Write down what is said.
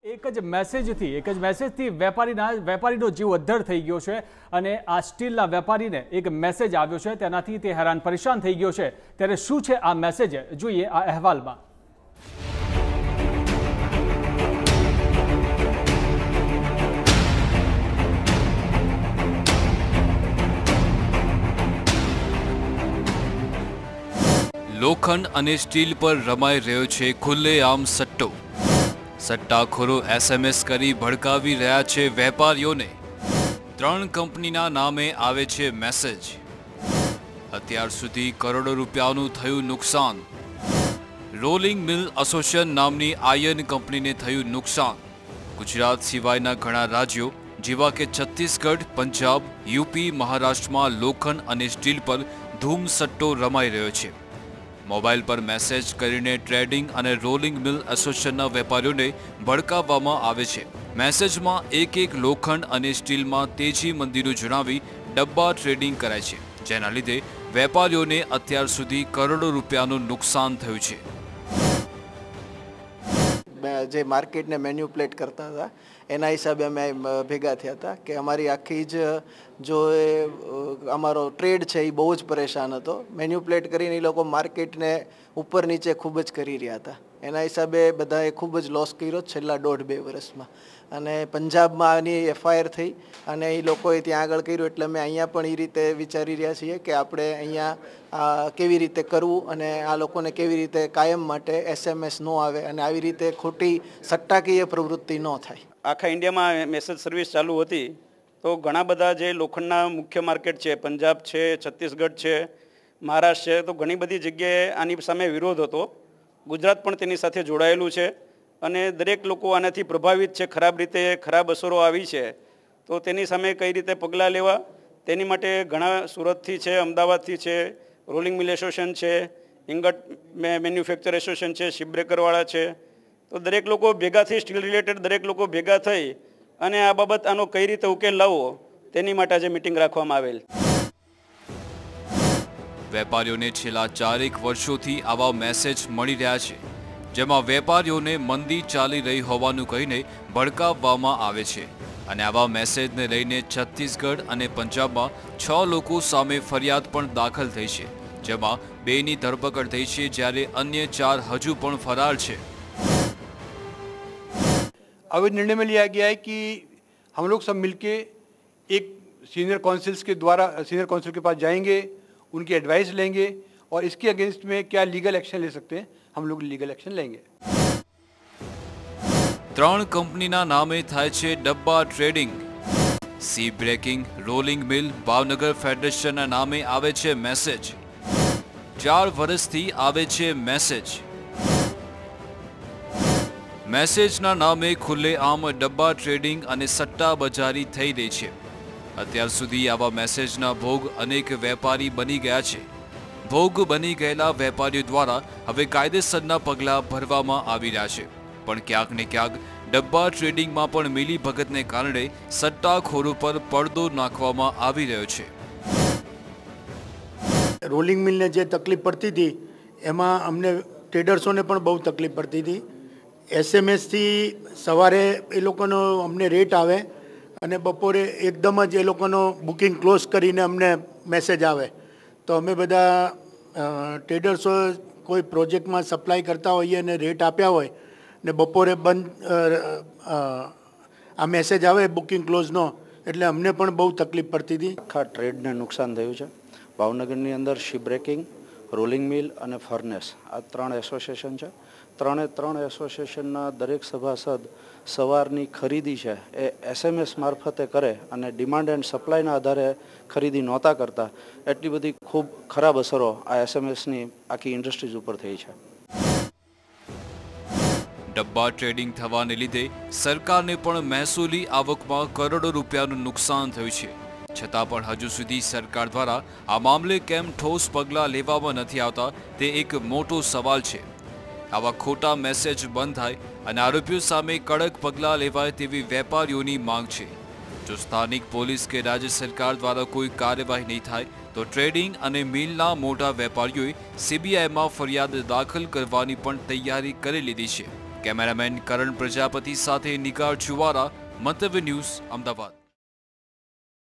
એક જ મેસેજથી વેપારીનો જીવ અદ્ધર થઈ ગયો છે અને આ સ્ટીલના વેપારીને એક મેસેજ આવ્યો છે, તેનાથી તે હેરાન પરેશાન થઈ ગયો છે। ત્યારે શું છે આ મેસેજ, જોઈએ આ અહેવાલમાં। લોખંડ અને સ્ટીલ પર રમાઈ રહ્યો છે ખુલ્લેઆમ સટ્ટો। સટ્ટાખોરો એસએમએસ કરી ભડકાવી રહ્યા છે વેપારીઓને। 3 કંપનીના નામે આવે છે મેસેજ। અત્યાર સુધી કરોડો રૂપિયાનું થયું નુકસાન। રોલિંગ મિલ એસોસિએશન નામની આયર્ન કંપનીને થયું નુકસાન। ગુજરાત સિવાયના ઘણા રાજ્યો જેવા કે છત્તીસગઢ, પંજાબ, યુપી, મહારાષ્ટ્રમાં લોખંડ અને સ્ટીલ પર ધૂમ સટ્ટો રમાઈ રહ્યો છે। મોબાઈલ પર મેસેજ કરીને ટ્રેડિંગ અને રોલિંગ મિલ એસોસિએશનના વેપારીઓને ભડકાવવામાં આવે છે। મેસેજમાં એક લોખંડ અને સ્ટીલમાં તેજી મંદીનું જણાવી ડબ્બા ટ્રેડિંગ કરાય છે, જેના લીધે વેપારીઓને અત્યાર સુધી કરોડો રૂપિયાનું નુકસાન થયું છે। જે માર્કેટને મેન્યુપ્લેટ કરતા હતા એના હિસાબે અમે ભેગા થયા હતા કે અમારી આખી જ જો અમારો ટ્રેડ છે એ બહુ જ પરેશાન હતો। મેન્યુપ્લેટ કરીને એ લોકો માર્કેટને ઉપર નીચે ખૂબ જ કરી રહ્યા હતા। એના હિસાબે બધાએ ખૂબ જ લોસ કર્યો છેલ્લા 1.5-2 વર્ષમાં। અને પંજાબમાં આની એફઆઈઆર થઈ અને એ લોકોએ ત્યાં આગળ કર્યું, એટલે અમે અહીંયા પણ એ રીતે વિચારી રહ્યા છીએ કે આપણે અહીંયા કેવી રીતે કરવું અને આ લોકોને કેવી રીતે કાયમ માટે એસએમએસ ન આવે અને આવી રીતે ખોટી સટ્ટાકીય પ્રવૃત્તિ ન થાય। આખા ઇન્ડિયામાં મેસેજ સર્વિસ ચાલુ હતી તો ઘણા બધા જે લોખંડના મુખ્ય માર્કેટ છે, પંજાબ છે, છત્તીસગઢ છે, મહારાષ્ટ્ર છે, તો ઘણી બધી જગ્યાએ આની સામે વિરોધ હતો। ગુજરાત પણ તેની સાથે જોડાયેલું છે અને દરેક લોકો આનાથી પ્રભાવિત છે। ખરાબ રીતે ખરાબ અસરો આવી છે તો તેની સામે કઈ રીતે પગલાં લેવા તેની માટે ઘણા સુરતથી છે, અમદાવાદથી છે, રોલિંગ મિલ એસોસિએશન છે, ઇંગટ મેન્યુફેક્ચર એસોસિએશન છે, શિપબ્રેકરવાળા છે, તો દરેક લોકો ભેગા થઈ, સ્ટીલ રિલેટેડ દરેક લોકો ભેગા થઈ અને આ બાબત આનો કઈ રીતે ઉકેલ લાવવો તેની માટે આજે મિટિંગ રાખવામાં આવેલ। વેપારીઓને છેલ્લા 4 વર્ષોથી આવા મેસેજ મળી રહ્યા છે, જેમાં વેપારીઓને મંદી ચાલી રહી હોવાનું કહીને ભડકાવવામાં આવે છે અને આવા મેસેજને લઈને છત્તીસગઢ અને પંજાબમાં 6 લોકો સામે ફરિયાદ પણ દાખલ થઈ છે, જેમાં 2ની ધરપકડ થઈ છે, જ્યારે અન્ય 4 हजू પણ ફરાર છે। अब निर्णय में लिया गया है कि हम लोग सब मिलके एक सीनियर काउंसिल के पास जाएंगे, उनकी एडवाइस लेंगे और इसके अगेंस्ट में क्या लीगल एक्शन ले सकते हैं हम लोग लीगल एक्शन लेंगे। 3 કંપનીના નામે થાય છે ડબ્બા ટ્રેડિંગ। સી બ્રેકિંગ, રોલિંગ મિલ, ભાવનગર ફેડરેશનના નામે આવે છે મેસેજ। 4 વર્ષથી આવે છે મેસેજ। મેસેજના નામે ખુલ્લેઆમ ડબ્બા ટ્રેડિંગ અને સટ્ટા બજારી થઈ રહી છે। અત્યાર સુધી આવા મેસેજના ભોગ અનેક વેપારી બની ગયા છે। ભોગ બની ગયેલા વેપારીઓ દ્વારા હવે કાયદેસરના પગલાં ભરવામાં આવી રહ્યા છે, પણ ક્યાંક ને ક્યાંક ડબ્બા ટ્રેડિંગમાં પણ મિલીભગતને કારણે સટ્ટાખોરો પર પડદો નાખવામાં આવી રહ્યો છે। રોલિંગ મિલને જે તકલીફ પડતી હતી એમાં અમને ટ્રેડર્સોને પણ બહુ તકલીફ પડતી હતી। એસએમએસથી સવારે એ લોકોનો અમને રેટ આવે અને બપોરે એકદમ જ એ લોકોનો બુકિંગ ક્લોઝ કરીને અમને મેસેજ આવે, તો અમે બધા ટ્રેડર્સો કોઈ પ્રોજેક્ટમાં સપ્લાય કરતા હોઈએ અને રેટ આપ્યા હોય ને બપોરે આ મેસેજ આવે બુકિંગ ક્લોઝનો, એટલે અમને પણ બહુ તકલીફ પડતી હતી। આખા ટ્રેડને નુકસાન થયું છે। ભાવનગરની અંદર શિપ બ્રેકિંગ, રોલિંગ મિલ અને ફર્નેસ આ 3 એસોસિએશન છે। 3 એસોસિએશનના દરેક સભાસદ સવારની ખરીદી છે એ એસએમએસ મારફતે કરે અને ડિમાન્ડ એન્ડ સપ્લાયના આધારે ખરીદી નહોતા કરતા। એટલી બધી ખૂબ ખરાબ અસરો આ એસએમએસની આખી ઇન્ડસ્ટ્રીઝ ઉપર થઈ છે। ડબ્બા ટ્રેડિંગ થવાને લીધે સરકારને પણ મહેસૂલી આવકમાં કરોડો રૂપિયાનું નુકસાન થયું છે, છતાં પણ હજુ સુધી સરકાર દ્વારા આ મામલે કેમ ઠોસ પગલાં લેવામાં નથી આવતા તે એક મોટો સવાલ છે। આવા ખોટા મેસેજ બંધ થાય અને આરોપીઓ સામે કડક પગલાં લેવાય તેવી વેપારીઓની માંગ છે। જો સ્થાનિક પોલીસ કે રાજ્ય સરકાર દ્વારા કોઈ કાર્યવાહી નહીં થાય તો ટ્રેડિંગ અને મિલના મોટા વેપારીઓએ સીબીઆઈમાં ફરિયાદ દાખલ કરવાની પણ તૈયારી કરી લીધી છે। કેમેરામેન કરણ પ્રજાપતિ સાથે નિકાર છુવારા, મંતવ્ય ન્યૂઝ, અમદાવાદ।